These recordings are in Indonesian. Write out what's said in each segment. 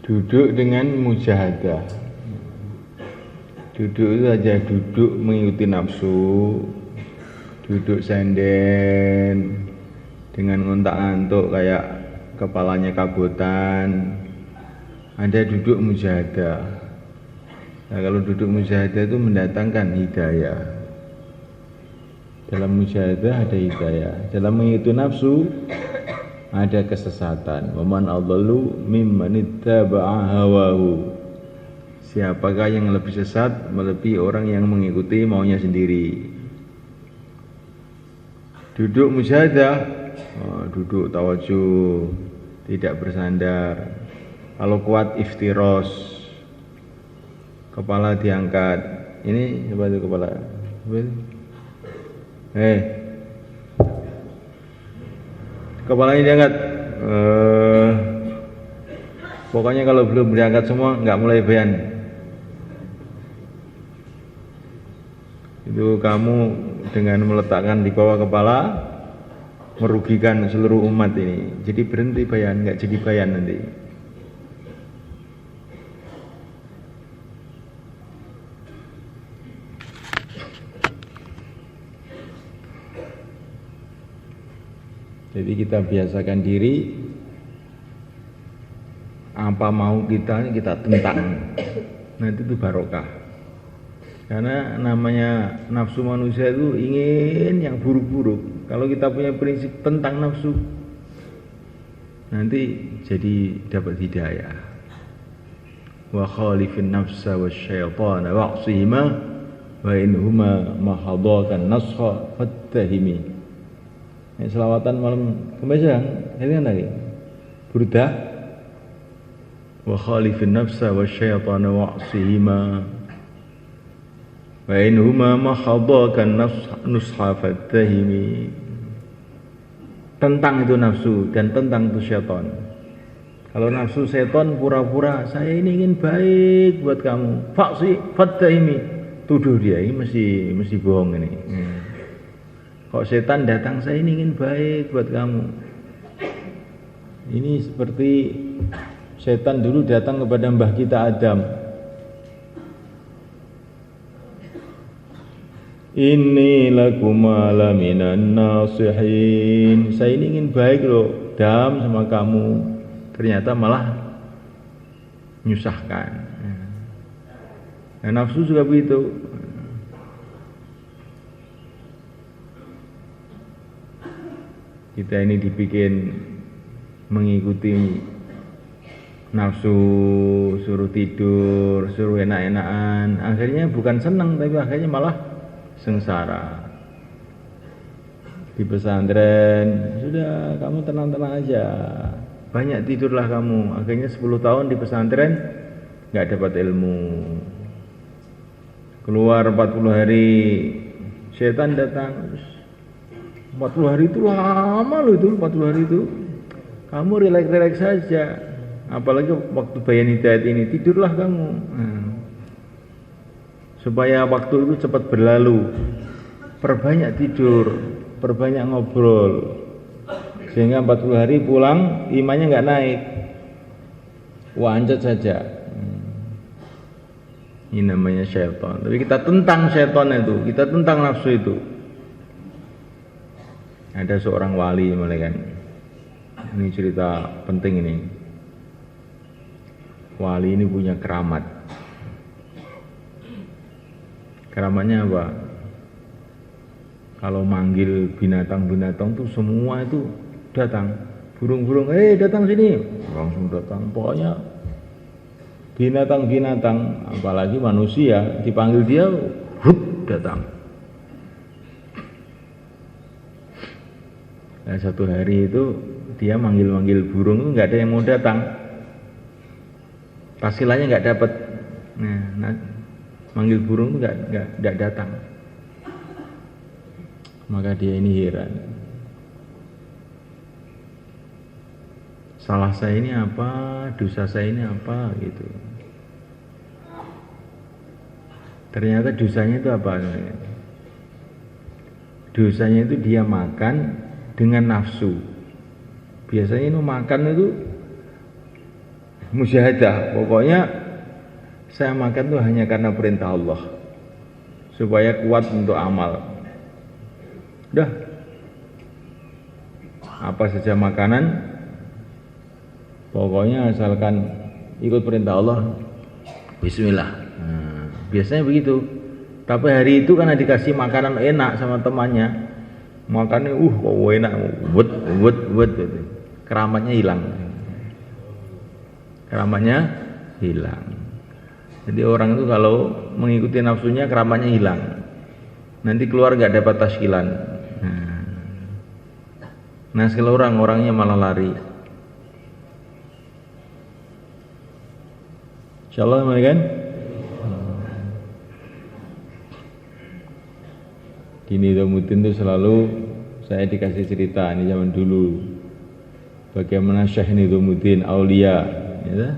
Duduk dengan mujahadah. Duduk itu aja duduk mengikuti nafsu, duduk senden dengan ngontak-ngantuk kayak kepalanya kabutan. Ada duduk mujahadah. Nah, kalau duduk mujahadah itu mendatangkan hidayah. Dalam mujahadah ada hidayah. Dalam mengikuti nafsu ada kesesatan. Waman adallu mimman ittaba'a hawahu. Siapakah yang lebih sesat melebihi orang yang mengikuti maunya sendiri. Duduk mujahadah, duduk tawajuh, tidak bersandar. Kalau kuat iftiros, kepala diangkat. Ini coba itu kepala. Kepalanya diangkat. Pokoknya kalau belum diangkat semua nggak mulai bayan. Itu kamu dengan meletakkan di bawah kepala merugikan seluruh umat ini. Jadi berhenti bayan, nggak jadi bayan nanti. Jadi kita biasakan diri, apa mau kita tentang. Nanti itu barokah. Karena namanya nafsu manusia itu ingin yang buruk-buruk. Kalau kita punya prinsip tentang nafsu, nanti jadi dapat hidayah. Wa khalifin nafsa wasyaitana wa'sihima wa inhuma mahadakan nasha fattahimi. Selawatan malam kembali ini kan lagi. Burdah. Wa khalifin nafsa wasyaitana wa'sihima wa in huma mahadakan nusha fattahimi. Tentang itu nafsu dan tentang itu syaitan. Kalau nafsu syaitan pura-pura saya ini ingin baik buat kamu, fattahimi, tuduh dia ini mesti bohong ini. Kok setan datang saya ini ingin baik buat kamu. Ini seperti setan dulu datang kepada mbah kita Adam. Inni lakuma laminan nasihin. Saya ini ingin baik loh, Dam, sama kamu. Ternyata malah menyusahkan. Nah, nafsu juga begitu. Kita ini dibikin mengikuti nafsu, suruh tidur, suruh enak-enakan. Akhirnya bukan senang, tapi akhirnya malah sengsara. Di pesantren sudah kamu tenang-tenang aja, banyak tidurlah kamu. Akhirnya 10 tahun di pesantren nggak dapat ilmu. Keluar 40 hari setan datang. 40 hari itu lama loh, itu 40 hari itu kamu relax-relax saja. Apalagi waktu bayan hidayat ini, tidurlah kamu. Supaya waktu itu cepat berlalu, perbanyak tidur, perbanyak ngobrol, sehingga 40 hari pulang imannya nggak naik, wancat saja. Ini namanya syaitan. Tapi kita tentang syaitan itu, kita tentang nafsu itu. Ada seorang wali mulai kan, ini cerita penting ini. Wali ini punya keramat. Keramatnya apa? Kalau manggil binatang-binatang tuh semua itu datang. Burung-burung, datang sini, langsung datang. Pokoknya binatang-binatang, apalagi manusia, dipanggil dia, datang. Nah, satu hari itu dia manggil-manggil burung itu nggak ada yang mau datang. Pasilanya nggak dapat. Nah, manggil burung itu nggak datang. Maka dia ini heran. Salah saya ini apa? Dosa saya ini apa? Gitu. Ternyata dosanya itu apa? Dosanya itu dia makan dengan nafsu. Biasanya itu makan itu musyahadah. Pokoknya saya makan tuh hanya karena perintah Allah, supaya kuat untuk amal. Udah, apa saja makanan, pokoknya asalkan ikut perintah Allah, bismillah. Nah, biasanya begitu. Tapi hari itu karena dikasih makanan enak sama temannya, makannya kok enak, wet, keramatnya hilang. Jadi orang itu kalau mengikuti nafsunya keramatnya hilang, nanti keluar nggak dapat taskilan. Nah sekali orangnya malah lari. Insyaallah kan? Gini Nizamuddin itu selalu saya dikasih cerita ini zaman dulu, bagaimana Syekh Nizamuddin Aulia, ya.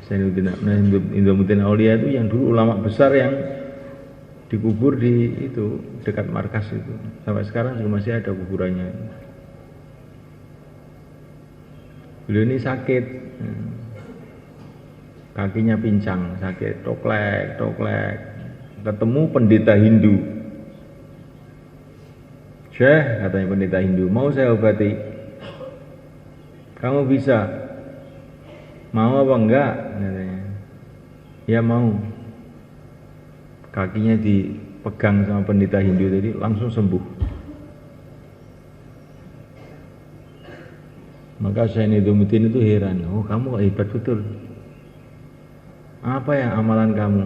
Syekh Nizamuddin Aulia itu yang dulu ulama besar yang dikubur di itu dekat markas itu, sampai sekarang juga masih ada kuburannya. Beliau ini sakit, kakinya pincang, sakit, toklek, ketemu pendeta Hindu. Syekh, katanya pendeta Hindu, mau saya obati? Kamu bisa? Mau apa enggak? Katanya. Ya mau. Kakinya dipegang sama pendeta Hindu tadi, langsung sembuh. Maka Syekh Nizamuddin itu heran, oh kamu hebat betul. Apa yang amalan kamu?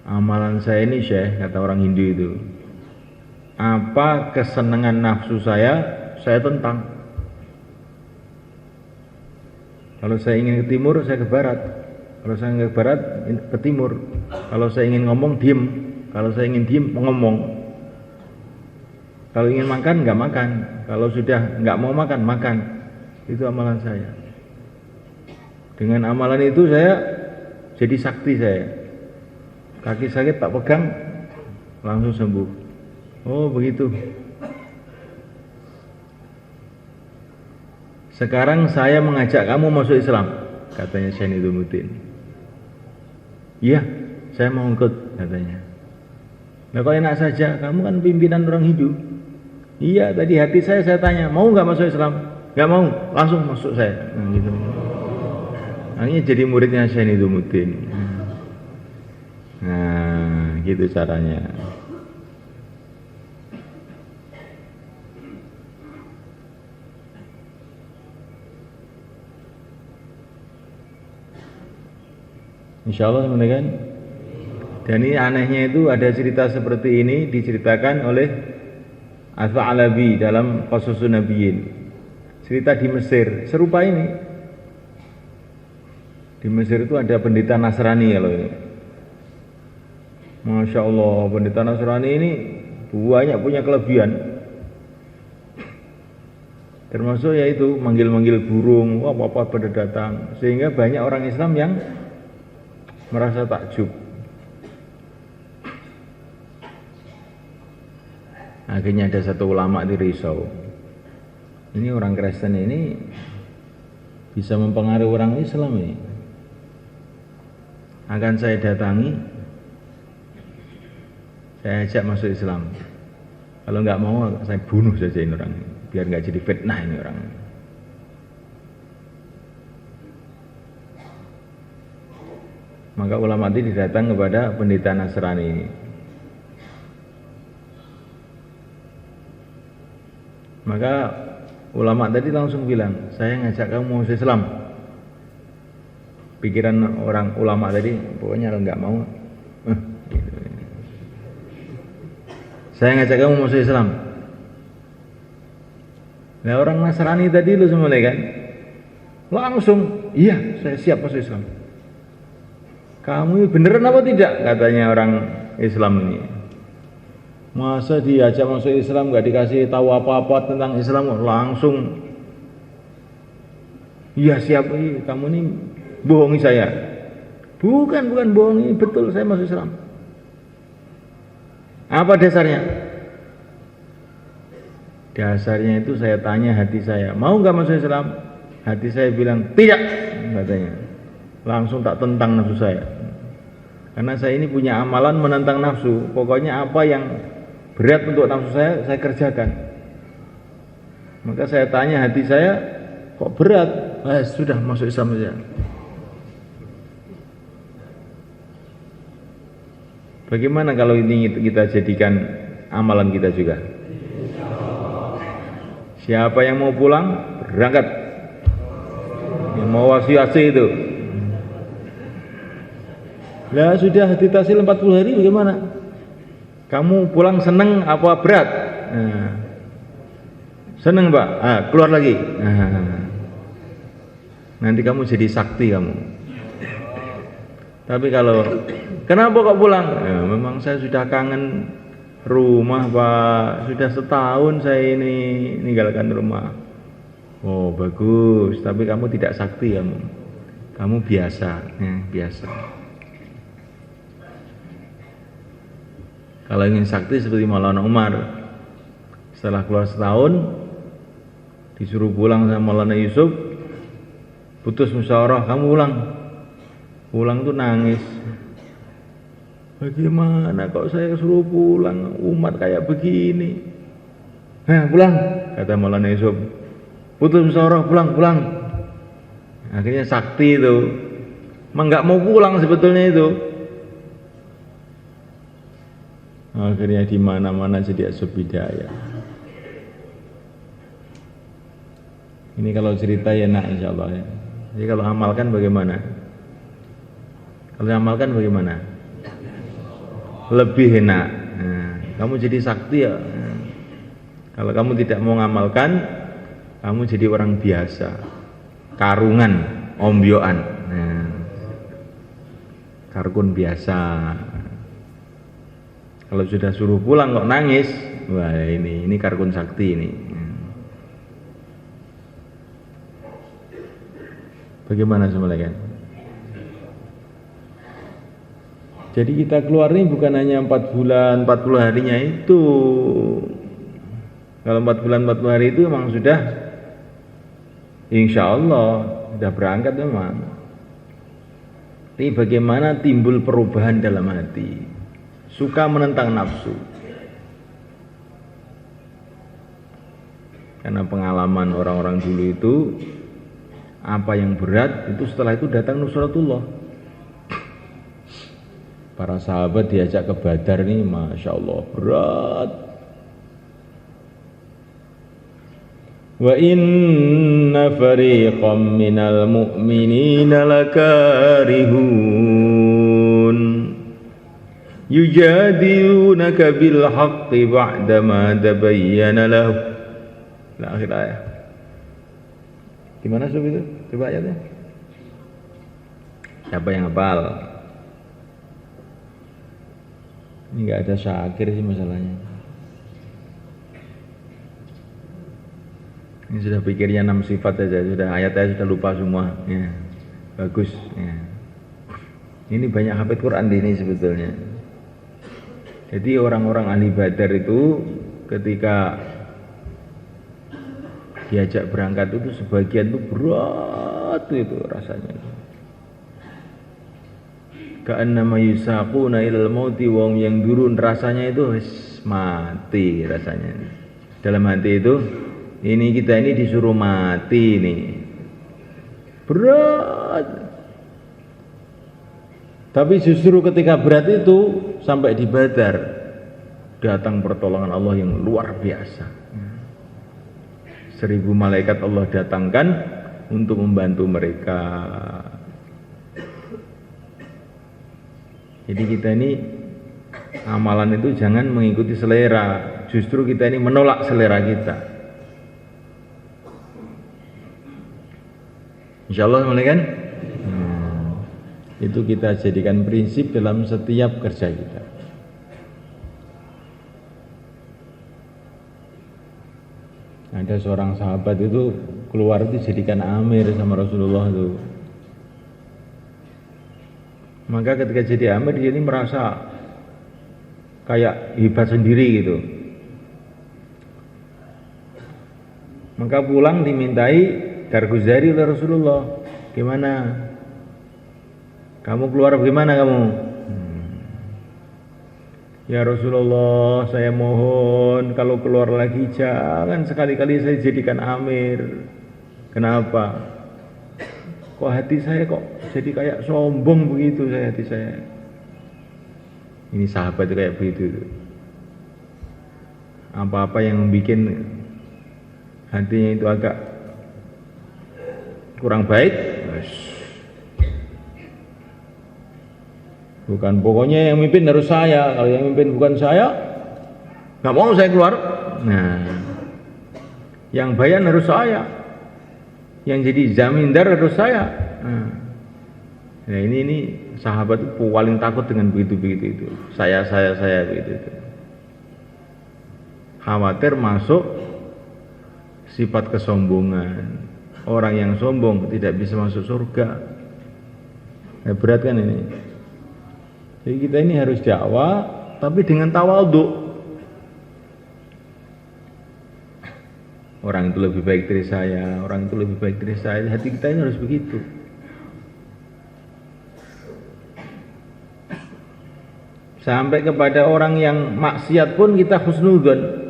Amalan saya ini Syekh, kata orang Hindu itu, apa kesenangan nafsu saya tentang. Kalau saya ingin ke timur, saya ke barat. Kalau saya ingin ke barat, ke timur. Kalau saya ingin ngomong, diem. Kalau saya ingin diem, ngomong. Kalau ingin makan, nggak makan. Kalau sudah nggak mau makan, makan. Itu amalan saya. Dengan amalan itu saya jadi sakti saya. Kaki sakit tak pegang, langsung sembuh. Oh begitu. Sekarang saya mengajak kamu masuk Islam, katanya Syekh Nizamuddin. Iya, saya mau ikut, katanya. Nah kok enak saja, kamu kan pimpinan orang Hindu. Iya, tadi hati saya tanya, mau nggak masuk Islam? Nggak mau, langsung masuk saya. Nah gitu. Akhirnya jadi muridnya Syekh Nizamuddin. Nah, gitu caranya. Insyaallah kan. Dan ini anehnya itu ada cerita seperti ini diceritakan oleh Al-Tha'labi dalam Qashasun Nabiyyin. Cerita di Mesir serupa ini. Di Mesir itu ada pendeta Nasrani kalau ini. Masya Allah, pendeta Nasrani ini banyak punya kelebihan. Termasuk yaitu manggil-manggil burung, apa-apa pada datang. Sehingga banyak orang Islam yang merasa takjub. Akhirnya ada satu ulama di Risau. Ini orang Kristen ini bisa mempengaruhi orang Islam ini. Akan saya datangi, saya ajak masuk Islam. Kalau nggak mau, saya bunuh saja ini orang, biar nggak jadi fitnah ini orang. Maka ulama tadi datang kepada pendeta Nasrani ini. Maka ulama tadi langsung bilang, saya ngajak kamu masuk Islam. Pikiran orang ulama tadi, pokoknya kalau nggak mau, gitu. Saya ngajak kamu masuk Islam. Nah orang Nasrani tadi lu semua kan, langsung, iya saya siap masuk Islam. Kamu ini beneran apa tidak? Katanya orang Islam ini. Masa diajak masuk Islam nggak dikasih tahu apa-apa tentang Islam, langsung, iya siap. Kamu ini bohongi saya. Bukan bohongi, betul saya masuk Islam. Apa dasarnya? Dasarnya itu saya tanya hati saya, mau nggak masuk Islam? Hati saya bilang tidak, katanya. Langsung tak tentang nafsu saya. Karena saya ini punya amalan menentang nafsu. Pokoknya apa yang berat untuk nafsu saya kerjakan. Maka saya tanya hati saya, kok berat? Sudah masuk Islam saja. Bagaimana kalau ini kita jadikan amalan kita juga? Siapa yang mau pulang, berangkat. Yang mau wasi-wasi itu. Lah sudah ditasil 40 hari bagaimana? Kamu pulang seneng apa berat? Nah, seneng Pak, keluar lagi. Nanti kamu jadi sakti kamu. Tapi kalau kenapa kok pulang? Ya, memang saya sudah kangen rumah Pak, sudah setahun saya ini meninggalkan rumah. Oh bagus, tapi kamu tidak sakti kamu biasa, ya, biasa. Kalau ingin sakti seperti Maulana Umar, setelah keluar setahun disuruh pulang sama Maulana Yusuf, putus musyawarah, kamu pulang tuh nangis. Bagaimana kok saya suruh pulang, umat kayak begini? Pulang, kata Maulana Yusuf. Putus musyawarah, pulang. Akhirnya sakti itu, emang nggak mau pulang sebetulnya itu. Akhirnya di mana-mana jadi asub bidayah. Ini kalau cerita ya enak insya Allah ya. Jadi kalau amalkan bagaimana? Kalau amalkan bagaimana? Lebih enak. Kamu jadi sakti ya. Kalau kamu tidak mau ngamalkan, kamu jadi orang biasa, karungan, ombyoan, karkun biasa. Kalau sudah suruh pulang kok nangis, wah ini karkun sakti ini. Bagaimana semuanya? Jadi kita keluar ini bukan hanya 4 bulan, 40 harinya itu. Kalau 4 bulan, 40 hari itu memang sudah insya Allah sudah berangkat memang. Tapi bagaimana timbul perubahan dalam hati? Suka menentang nafsu. Karena pengalaman orang-orang dulu itu, apa yang berat itu setelah itu datang nusratullah. Para sahabat diajak ke Badar nih, Masya Allah berat. Wa inna fariqam minal mu'minina lakarihun yujadilunaka bil haqqi ba'dama tabayyana lahu. Akhir ayat. Gimana sob itu? Coba ayatnya. Siapa yang hafal? Ini enggak ada Syakir sih masalahnya. Ini sudah pikirnya 6 sifat saja, sudah ayat-ayat sudah lupa semua. Ya. Bagus. Ya. Ini banyak hafid Quran di ini sebetulnya. Jadi orang-orang ahli Badar itu ketika diajak berangkat itu sebagian itu berat itu rasanya. Ka'annama yusaquna ilal mauti wa hum yanzurun, rasanya itu mati rasanya. Dalam hati itu ini kita ini disuruh mati nih. Berat. Tapi justru ketika berat itu sampai di Badar datang pertolongan Allah yang luar biasa. 1000 malaikat Allah datangkan untuk membantu mereka. Jadi kita ini amalan itu jangan mengikuti selera, justru kita ini menolak selera kita. Insyaallah kan? Itu kita jadikan prinsip dalam setiap kerja kita. Ada seorang sahabat itu keluar itu jadikan amir sama Rasulullah itu. Maka ketika jadi amir dia ini merasa kayak hebat sendiri gitu. Maka pulang dimintai Garguzari oleh Rasulullah. Gimana? Kamu keluar bagaimana kamu? Ya Rasulullah, saya mohon kalau keluar lagi jangan sekali-kali saya jadikan amir. Kenapa? Kok hati saya kok jadi kayak sombong begitu hati saya. Ini sahabat kayak begitu. Apa-apa yang membuat hatinya itu agak kurang baik, bukan pokoknya yang mimpin harus saya, kalau yang mimpin bukan saya nggak mau saya keluar. Nah, yang bayan harus saya, yang jadi zamindar harus saya. Nah ini sahabat itu paling takut dengan begitu itu. Saya begitu. Khawatir masuk sifat kesombongan. Orang yang sombong tidak bisa masuk surga. Nah, berat kan ini. Jadi kita ini harus dakwah tapi dengan tawadhu. Orang itu lebih baik dari saya, orang itu lebih baik dari saya. Hati kita ini harus begitu. Sampai kepada orang yang maksiat pun kita husnudzon.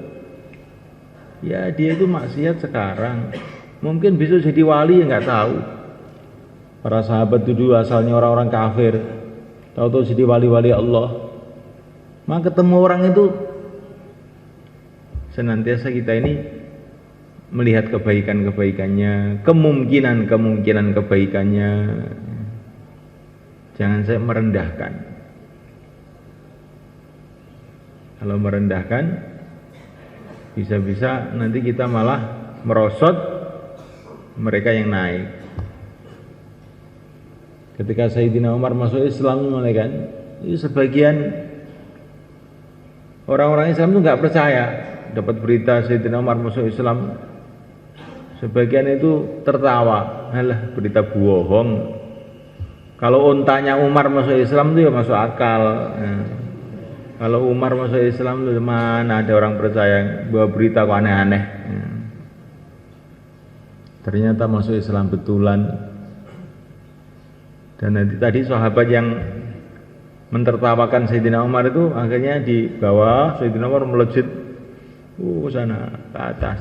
Ya dia itu maksiat sekarang, mungkin besok jadi wali ya nggak tahu. Para sahabat dulu asalnya orang-orang kafir, tahu-tahu jadi wali-wali Allah. Maka ketemu orang itu senantiasa kita ini melihat kebaikan-kebaikannya, kemungkinan kebaikannya. Jangan saya merendahkan. Kalau merendahkan, bisa-bisa nanti kita malah merosot mereka yang naik. Ketika Sayyidina Umar masuk Islam, kan, itu sebagian orang-orang Islam itu nggak percaya. Dapat berita Sayyidina Umar masuk Islam, sebagian itu tertawa, alah berita bohong. Kalau untanya Umar masuk Islam itu ya masuk akal. Kalau Umar masuk Islam itu mana ada orang percaya bahwa berita kok aneh-aneh. Ternyata masuk Islam betulan. Dan nanti tadi sahabat yang mentertawakan Sayyidina Umar itu akhirnya di bawah Sayyidina Umar melejit sana ke atas.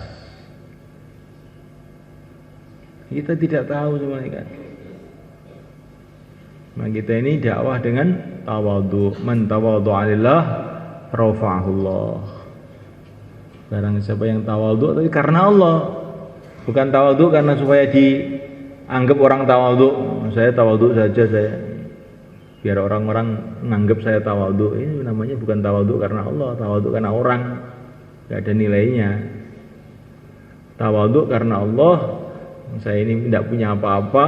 Kita tidak tahu semuanya kan. Nah kita ini dakwah dengan tawadhu. Man tawadhu'a lillah rafa'ahullah. Barang siapa yang tawadhu tapi karena Allah, bukan tawadhu karena supaya dianggap orang tawadhu. Saya tawadhu saja saya, biar orang-orang menganggap saya tawadhu. Ini namanya bukan tawadhu karena Allah, tawadhu karena orang, nggak ada nilainya. Tawadhu karena Allah. Saya ini tidak punya apa-apa,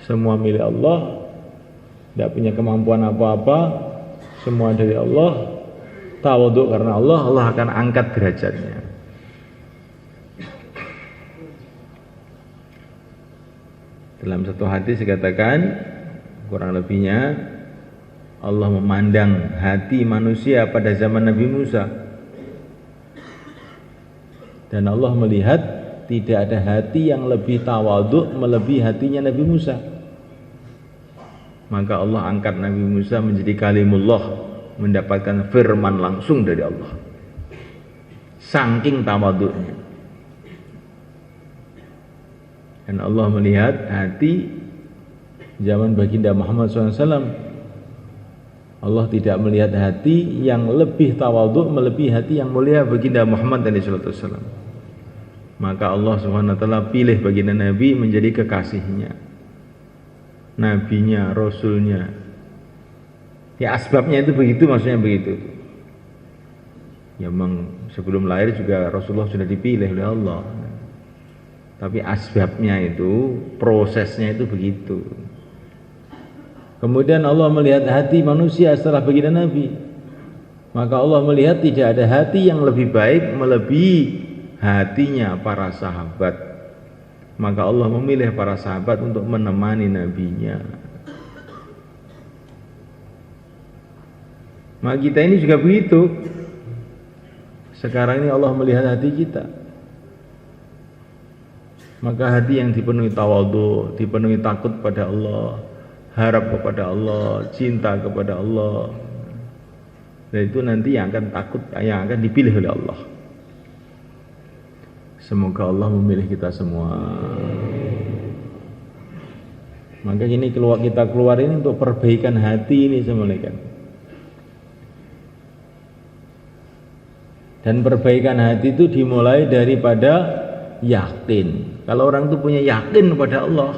semua milik Allah. Tidak punya kemampuan apa-apa, semua dari Allah. Tawadhu karena Allah, Allah akan angkat derajatnya. Dalam satu hadis dikatakan, kurang lebihnya Allah memandang hati manusia pada zaman Nabi Musa, dan Allah melihat tidak ada hati yang lebih tawadhu melebihi hatinya Nabi Musa. Maka Allah angkat Nabi Musa menjadi kalimullah, mendapatkan firman langsung dari Allah. Saking tawadhunya. Dan Allah melihat hati zaman baginda Muhammad SAW. Allah tidak melihat hati yang lebih tawadhu melebihi hati yang mulia baginda Muhammad SAW. Maka Allah SWT pilih baginda Nabi menjadi kekasihnya, nabinya, rasulnya. Ya asbabnya itu begitu, maksudnya begitu. Ya memang sebelum lahir juga Rasulullah sudah dipilih oleh Allah. Tapi asbabnya itu, prosesnya itu begitu. Kemudian Allah melihat hati manusia setelah baginda Nabi. Maka Allah melihat tidak ada hati yang lebih baik melebihi hatinya para sahabat. Maka Allah memilih para sahabat untuk menemani nabinya. Maka kita ini juga begitu. Sekarang ini Allah melihat hati kita. Maka hati yang dipenuhi tawadhu, dipenuhi takut pada Allah, harap kepada Allah, cinta kepada Allah, dan itu nanti yang akan dipilih oleh Allah. Semoga Allah memilih kita semua. Maka ini kita keluar ini untuk perbaikan hati ini semuanya kan. Dan perbaikan hati itu dimulai daripada yakin. Kalau orang itu punya yakin kepada Allah,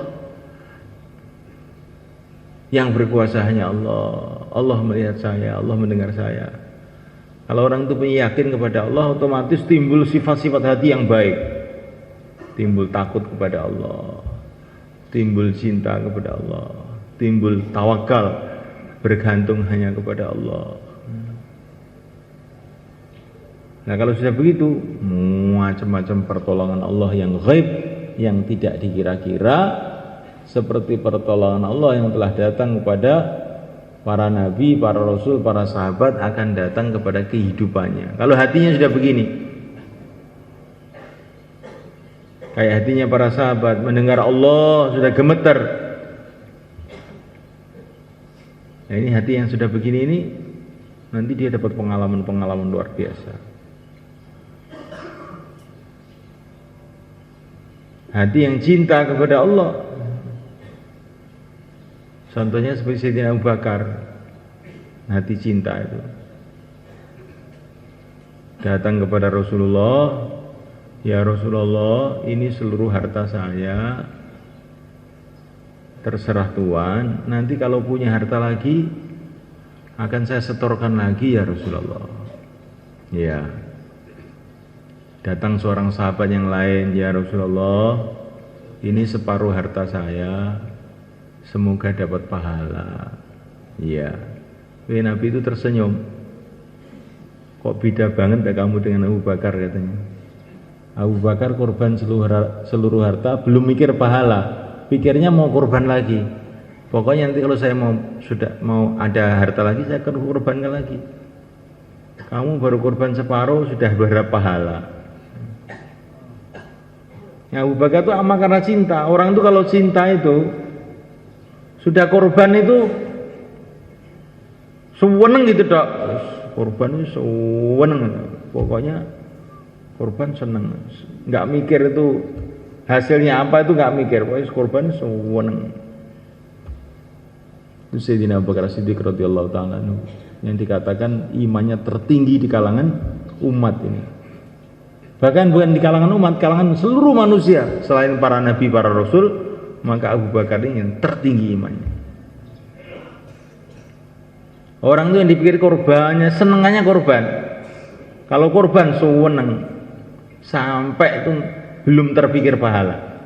yang berkuasa hanya Allah, Allah melihat saya, Allah mendengar saya. Kalau orang itu punya yakin kepada Allah, otomatis timbul sifat-sifat hati yang baik. Timbul takut kepada Allah, timbul cinta kepada Allah, timbul tawakal, bergantung hanya kepada Allah. Nah kalau sudah begitu, macam-macam pertolongan Allah yang ghaib, yang tidak dikira-kira, seperti pertolongan Allah yang telah datang kepada para nabi, para rasul, para sahabat, akan datang kepada kehidupannya. Kalau hatinya sudah begini, kayak hatinya para sahabat, mendengar Allah sudah gemeter. Nah ini hati yang sudah begini ini, nanti dia dapat pengalaman-pengalaman luar biasa. Hati yang cinta kepada Allah, contohnya seperti Sayyidina Abu Bakar, hati cinta itu datang kepada Rasulullah, ya Rasulullah, ini seluruh harta saya, terserah Tuhan, nanti kalau punya harta lagi akan saya setorkan lagi ya Rasulullah. Ya. Datang seorang sahabat yang lain, ya Rasulullah, ini separuh harta saya, semoga dapat pahala. Iya. Nabi itu tersenyum. Kok beda banget kamu dengan Abu Bakar, katanya. Abu Bakar korban seluruh harta, belum mikir pahala, pikirnya mau korban lagi. Pokoknya nanti kalau saya mau ada harta lagi, saya akan korbankan lagi. Kamu baru korban separuh sudah berharap pahala. Abu Bakar itu amat karena cinta. Orang itu kalau cinta itu sudah korban itu seneng gitu dok. Korban itu seneng. Pokoknya korban seneng. Nggak mikir itu hasilnya apa, itu nggak mikir. Pokoknya korban seneng. Itu Sayyidina Abu Bakar Siddiq radhiyallahu ta'ala yang dikatakan imannya tertinggi di kalangan umat ini. Bahkan bukan di kalangan umat, kalangan seluruh manusia selain para nabi, para rasul, maka Abu Bakar ini yang tertinggi imannya. Orang itu yang dipikir korbannya, senengannya korban. Kalau korban seneng, sampai itu belum terpikir pahala.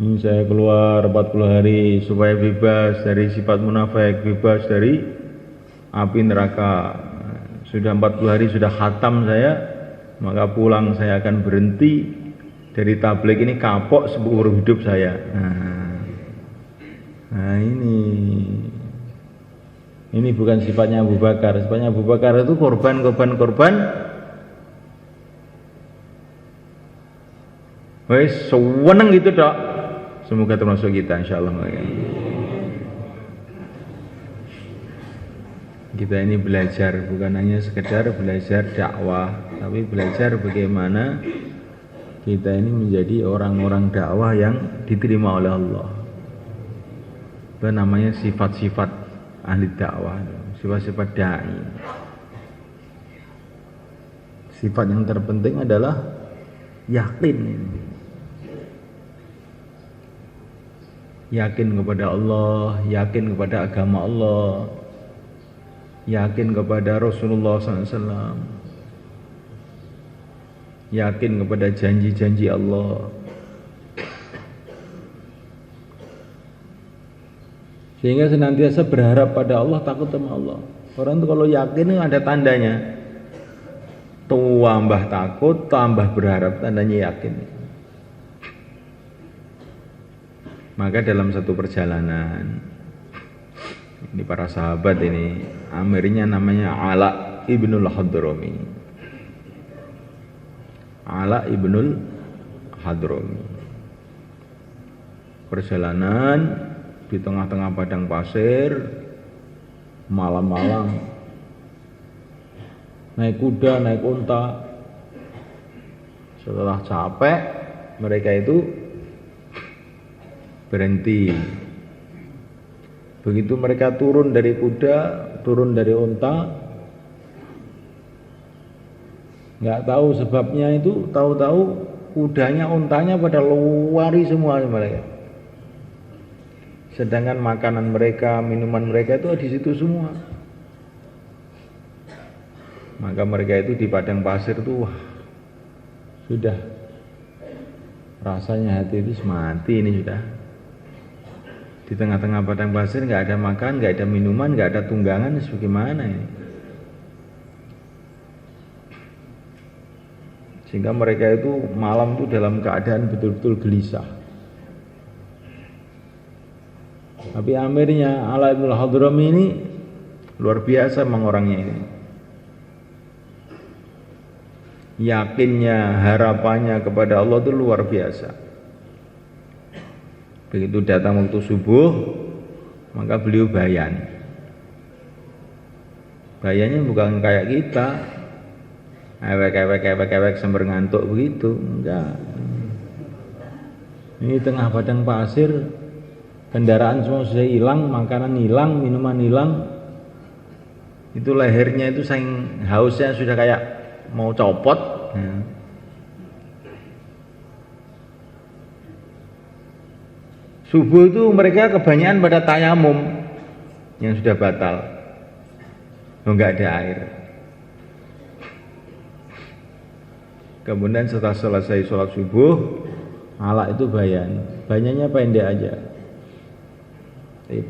Ini saya keluar 40 hari supaya bebas dari sifat munafik, bebas dari api neraka. Sudah 40 hari sudah khatam saya, maka pulang saya akan berhenti dari tabligh ini, kapok seumur hidup saya. Nah ini bukan sifatnya Abu Bakar. Sifatnya Abu Bakar itu korban. Wes seneng gitu dok. Semoga termasuk kita insyaallah. Kita ini belajar, bukan hanya sekedar belajar dakwah, tapi belajar bagaimana kita ini menjadi orang-orang dakwah yang diterima oleh Allah. Itu namanya sifat-sifat ahli dakwah, sifat-sifat dai. Sifat yang terpenting adalah yakin. Yakin kepada Allah, yakin kepada agama Allah, yakin kepada Rasulullah SAW, yakin kepada janji-janji Allah, sehingga senantiasa berharap pada Allah, takut sama Allah. Orang itu kalau yakin ada tandanya, tambah takut, tambah berharap, tandanya yakin. Maka dalam satu perjalanan, ini para sahabat ini, amirnya namanya Ala ibnul Hadrami. Ala ibnul Hadrami. Perjalanan di tengah-tengah padang pasir, malam-malam, naik kuda, naik unta. Setelah capek, mereka itu berhenti. Begitu mereka turun dari kuda, turun dari unta, nggak tahu sebabnya itu, tahu-tahu kudanya, untanya pada lari semua mereka. Sedangkan makanan mereka, minuman mereka itu di situ semua. Maka mereka itu di padang pasir itu, wah, sudah rasanya hati itu mati ini sudah. Di tengah-tengah padang pasir nggak ada makan, nggak ada minuman, nggak ada tunggangan, bagaimana ini? Sehingga mereka itu malam itu dalam keadaan betul-betul gelisah. Tapi amirnya Ala ibn Hadrami ini luar biasa memang orangnya ini. Yakinnya, harapannya kepada Allah itu luar biasa. Begitu datang waktu subuh, maka beliau bayan. Bayannya bukan kayak kita, ewek sambil ngantuk begitu, enggak. Ini tengah padang pasir, kendaraan semua sudah hilang, makanan hilang, minuman hilang. Itu lehernya itu saking hausnya sudah kayak mau copot. Subuh itu mereka kebanyakan pada tayamum yang sudah batal. Enggak ada air. Kemudian setelah selesai sholat subuh, Ala itu bayan. Bayannya pendek aja. Tapi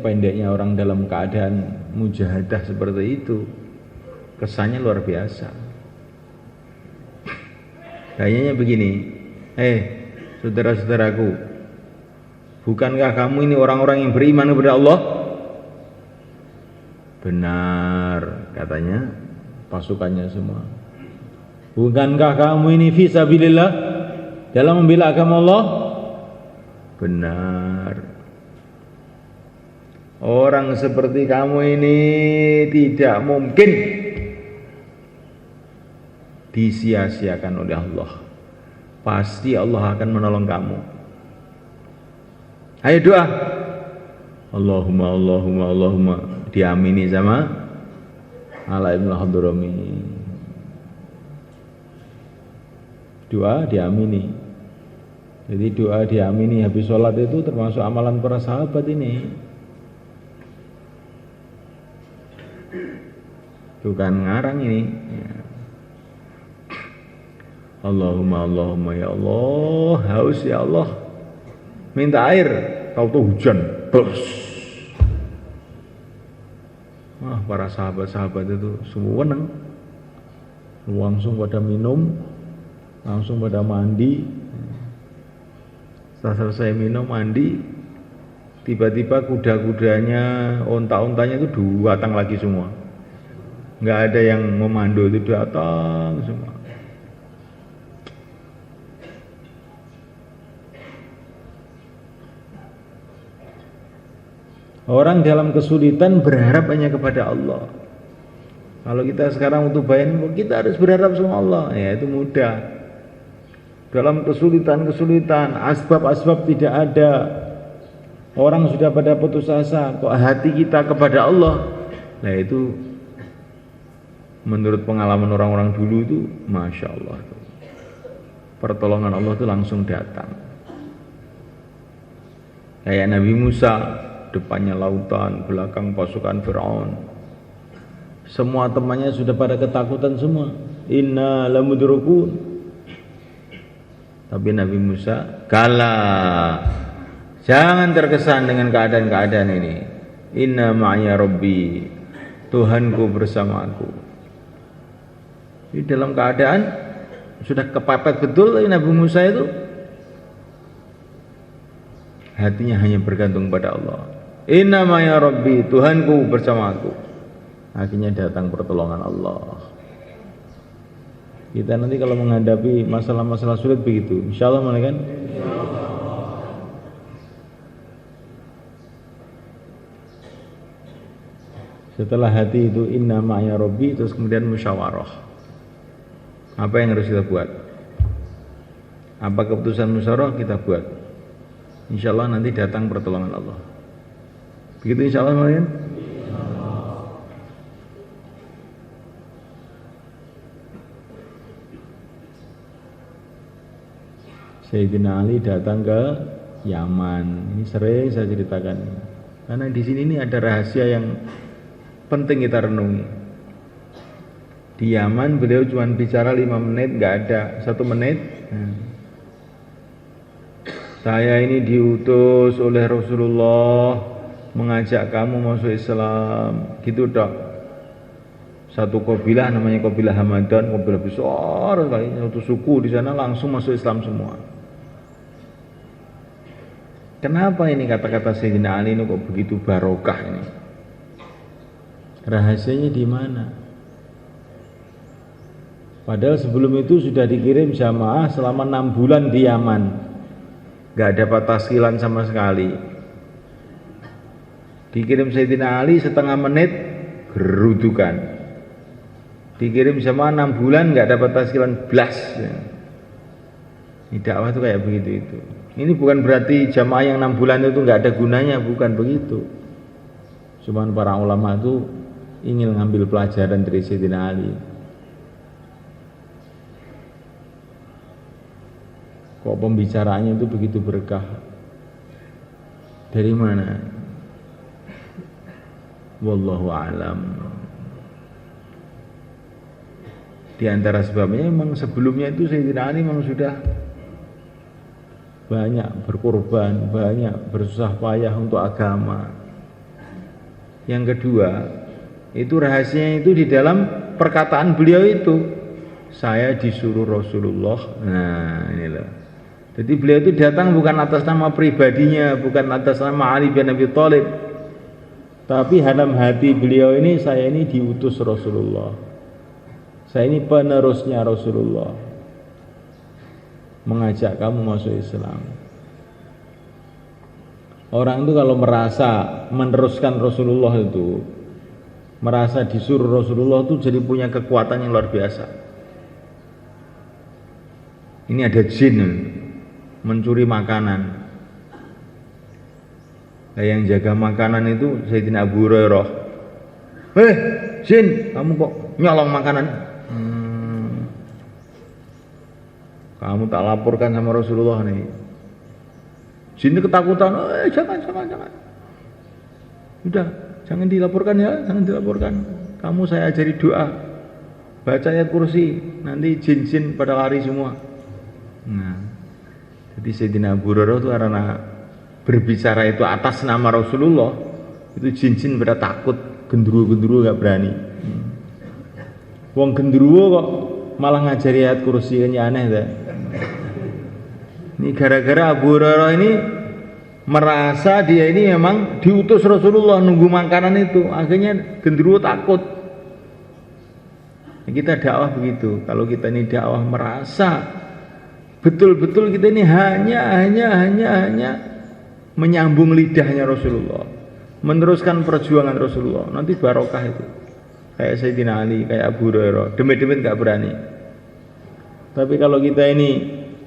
pendeknya orang dalam keadaan mujahadah seperti itu, kesannya luar biasa. Bayannya begini, saudara-saudaraku, bukankah kamu ini orang-orang yang beriman kepada Allah? Benar, katanya pasukannya semua. Bukankah kamu ini fisabilillah, dalam membela agama Allah? Benar. Orang seperti kamu ini tidak mungkin disia-siakan oleh Allah. Pasti Allah akan menolong kamu. Ayo doa. Allahumma, Allahumma, Allahumma. Diamini sama Ala ibn Hadrami. Doa diamini. Jadi doa diamini habis sholat itu termasuk amalan para sahabat ini. Bukan ngarang ini. Allahumma, Allahumma, ya Allah, haus ya Allah. Minta air, tahu-tahu hujan, bos. Wah, para sahabat-sahabat itu semua senang. Langsung pada minum, langsung pada mandi. Setelah selesai minum, mandi, tiba-tiba kuda-kudanya, onta-ontanya itu datang lagi semua. Nggak ada yang memandu, itu datang semua. Orang dalam kesulitan berharap hanya kepada Allah. Kalau kita sekarang untuk bayan, kita harus berharap sama Allah. Ya itu mudah. Dalam kesulitan-kesulitan, asbab-asbab tidak ada. Orang sudah pada putus asa. Kok hati kita kepada Allah? Nah itu menurut pengalaman orang-orang dulu itu, Masya Allah. Pertolongan Allah itu langsung datang. Kayak Nabi Musa, depannya lautan, belakang pasukan Fir'aun. Semua temannya sudah pada ketakutan semua. Inna lamudrukun. Tapi Nabi Musa, kala, jangan terkesan dengan keadaan-keadaan ini. Inna ma'ya Rabbi, Tuhanku bersamaku. Di dalam keadaan sudah kepepet betul Nabi Musa itu, hatinya hanya bergantung pada Allah. Inna ma'ya Rabbi, Tuhanku bersamaku. Akhirnya datang pertolongan Allah. Kita nanti kalau menghadapi masalah-masalah sulit begitu. Insyaallah kan? Setelah hati itu inna ma'ya rabbi, terus kemudian musyawarah. Apa yang harus kita buat? Apa keputusan musyawarah kita buat? Insyaallah nanti datang pertolongan Allah. Begitu insyaallah kan? Sayyidina Ali datang ke Yaman. Ini sering saya ceritakan. Karena di sini ini ada rahasia yang penting kita renungi. Di Yaman beliau cuma bicara 5 menit, nggak ada 1 menit. Saya ini diutus oleh Rasulullah mengajak kamu masuk Islam. Gitu dok. Satu kabilah namanya kabilah Hamadan, kabilah besar sekali, satu suku di sana langsung masuk Islam semua. Kenapa ini kata-kata Sayyidina Ali ini kok begitu barokah ini? Rahasianya di mana? Padahal sebelum itu sudah dikirim jamaah selama 6 bulan di Yaman, gak dapat taskilan sama sekali. Dikirim Sayyidina Ali setengah menit gerudukan. Dikirim jamaah 6 bulan gak dapat taskilan blas. Ini dakwah itu kayak begitu itu. Ini bukan berarti jamaah yang 6 bulan itu nggak ada gunanya, bukan begitu. Cuman para ulama itu ingin ngambil pelajaran dari Sayyidina Ali. Kok pembicaraannya itu begitu berkah? Dari mana? Wallahu a'lam. Di antara sebabnya memang sebelumnya itu Sayyidina Ali memang sudah banyak berkorban, banyak bersusah payah untuk agama. Yang kedua, itu rahasianya itu di dalam perkataan beliau itu. Saya disuruh Rasulullah. Nah, inilah. Jadi beliau itu datang bukan atas nama pribadinya, bukan atas nama Ali bin Abi Thalib. Tapi dalam hati beliau ini, saya ini diutus Rasulullah. Saya ini penerusnya Rasulullah. Mengajak kamu masuk Islam. Orang itu kalau merasa meneruskan Rasulullah itu, merasa disuruh Rasulullah itu jadi punya kekuatan yang luar biasa. Ini ada jin mencuri makanan. Nah, yang jaga makanan itu Sayyidina Abu Hurairah. Jin, kamu kok nyolong makanan? Kamu tak laporkan sama Rasulullah nih. Jin ketakutan, jangan. Udah, jangan dilaporkan ya, jangan dilaporkan. Kamu saya ajari doa, baca ayat kursi, nanti jin-jin pada lari semua. Nah, jadi Sayyidina Abu Hurairah itu karena berbicara itu atas nama Rasulullah, itu jin-jin pada takut, gendruwo-gendruwo gak berani. Wong gendruwo kok malah ngajari ayat kursi, kan aneh dah. Ini gara-gara Abu Hurairah ini merasa dia ini memang diutus Rasulullah nunggu makanan itu, akhirnya gendruwo takut. Kita dakwah begitu. Kalau kita ini dakwah merasa betul-betul kita ini hanya menyambung lidahnya Rasulullah, meneruskan perjuangan Rasulullah, nanti barokah itu. Kayak Sayyidina Ali, kayak Abu Hurairah, demit-demit gak berani. Tapi kalau kita ini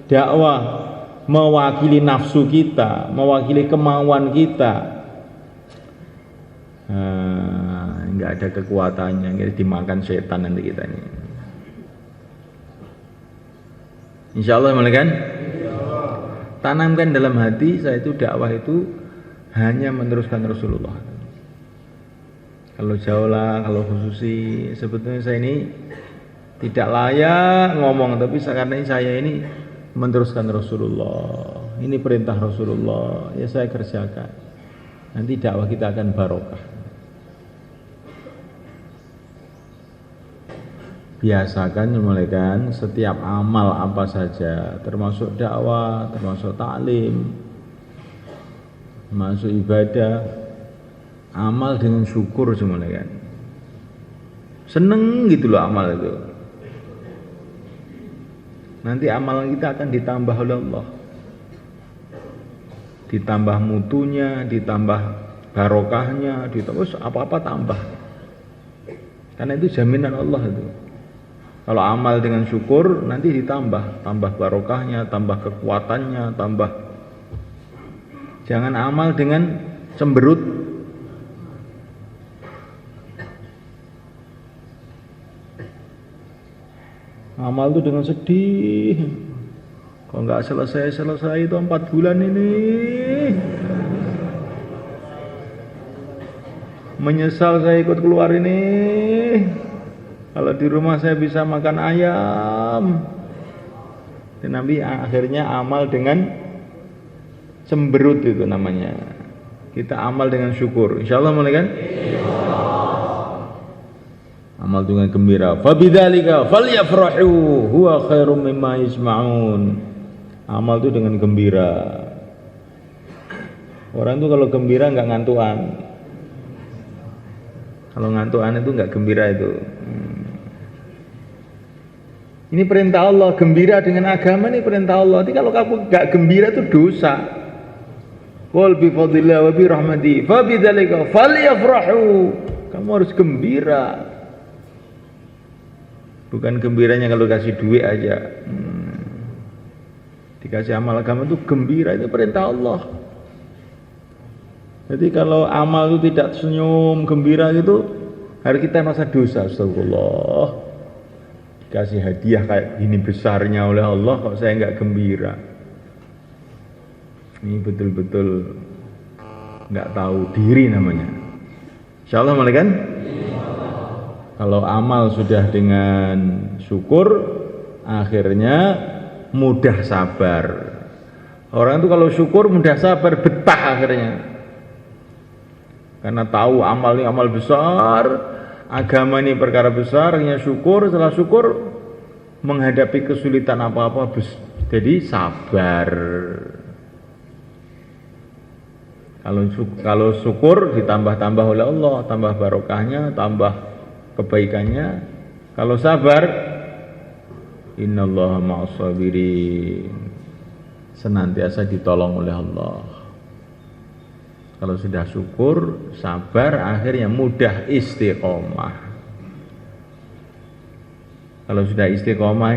dakwah mewakili nafsu kita, mewakili kemauan kita, nggak ada kekuatannya, nggak dimakan setan nanti kita ini. Insya Allah kan? Tanamkan dalam hati saya itu dakwah itu hanya meneruskan Rasulullah. Kalau jauh lah, kalau khususi, sebetulnya saya ini tidak layak ngomong, tapi karena saya ini meneruskan Rasulullah, ini perintah Rasulullah, ya saya kerjakan. Nanti dakwah kita akan barokah. Biasakan memulaikan setiap amal apa saja, termasuk dakwah, termasuk taklim, termasuk ibadah, amal dengan syukur semulaikan. Seneng gitu loh amal itu. nanti amalan kita akan ditambah oleh Allah. Ditambah mutunya, ditambah barokahnya, ditambah apa-apa tambah. Karena itu jaminan Allah itu. Kalau amal dengan syukur nanti ditambah, tambah barokahnya, tambah kekuatannya, tambah. Jangan amal dengan cemberut. Amal itu dengan sedih. Kalau nggak selesai itu 4 bulan ini. Menyesal saya ikut keluar ini. Kalau di rumah saya bisa makan ayam. Dan nanti akhirnya amal dengan cemberut itu namanya. Kita amal dengan syukur. Insyaallah boleh kan? Amal dengan gembira. Fabidzalika falyafrahu huwa khairum mimma yasma'un. Amal itu dengan gembira. Orang itu kalau gembira enggak ngantuan. Kalau ngantuan itu enggak gembira itu. Ini perintah Allah, gembira dengan agama ini perintah Allah. Jadi kalau kamu enggak gembira itu dosa. Qul bi fadlillah wa bi rahmati fa bidzalika falyafrahu. Kamu harus gembira. Bukan gembiranya kalau kasih duit aja. Dikasih amal agama itu gembira, itu perintah Allah. Jadi kalau amal itu tidak senyum, gembira gitu, hari kita merasa dosa. Astagfirullah. Dikasih hadiah kayak gini besarnya oleh Allah, kok saya enggak gembira. Ini betul-betul enggak tahu diri namanya. Insyaallah boleh kan? Kalau amal sudah dengan syukur, akhirnya mudah sabar. Orang itu kalau syukur mudah sabar, betah akhirnya. Karena tahu amal ini amal besar, agama ini perkara besar, hanya syukur, setelah syukur menghadapi kesulitan apa-apa jadi sabar. Kalau syukur ditambah-tambah oleh Allah, tambah barokahnya, tambah kebaikannya. Kalau sabar, innallaha ma'as sabirin, senantiasa ditolong oleh Allah. Kalau sudah syukur, sabar, akhirnya mudah istiqomah. Kalau sudah istiqomah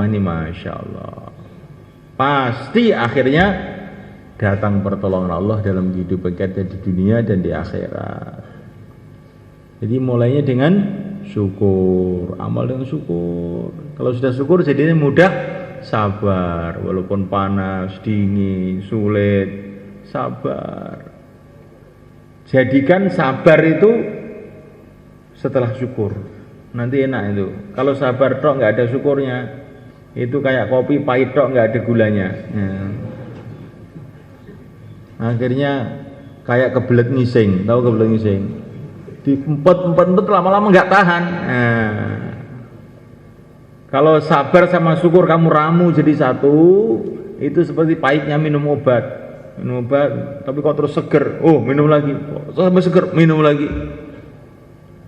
ini Masya Allah, pasti akhirnya datang pertolongan Allah dalam kehidupan kita di dunia dan di akhirat. Jadi mulainya dengan syukur, amal dengan syukur. Kalau sudah syukur jadinya mudah sabar, walaupun panas, dingin, sulit, sabar. Jadikan sabar itu setelah syukur, nanti enak itu. Kalau sabar tok nggak ada syukurnya, itu kayak kopi pahit tok nggak ada gulanya. Akhirnya kayak kebelet ngising, tahu kebelet ngising? Diempet lama-lama nggak tahan. Kalau sabar sama syukur kamu ramu jadi satu, itu seperti pahitnya minum obat. Minum obat, tapi kok terus seger. Oh, minum lagi. Sampai seger, minum lagi.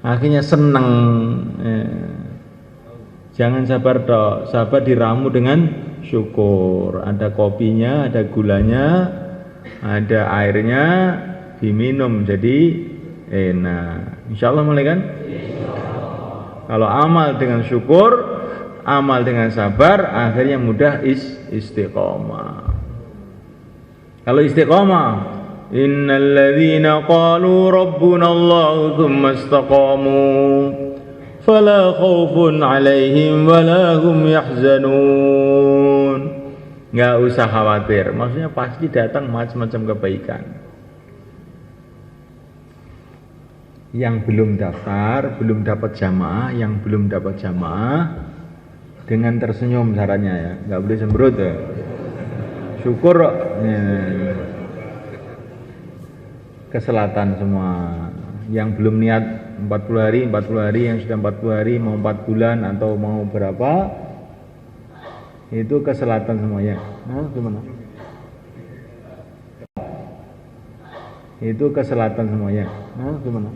Akhirnya senang. Jangan sabar dok, sabar diramu dengan syukur. Ada kopinya, ada gulanya, ada airnya, diminum jadi enak. Insyaallah mulai kan? Kalau amal dengan syukur, amal dengan sabar, akhirnya mudah istiqomah. Kalau istiqomah, innal ladzina qalu rabbuna Allah tsumma istaqamu fala khaufun 'alaihim wala hum yahzanun. Enggak usah khawatir, maksudnya pasti datang macam-macam kebaikan. Yang belum daftar, belum dapat jamaah, yang belum dapat jamaah dengan tersenyum caranya ya, enggak boleh cemberut ya. Syukur ke selatan semua. Yang belum niat 40 hari, yang sudah 40 hari, mau 4 bulan atau mau berapa, itu ke selatan semuanya. Nah, gimana? Itu ke selatan semuanya. Nah, gimana?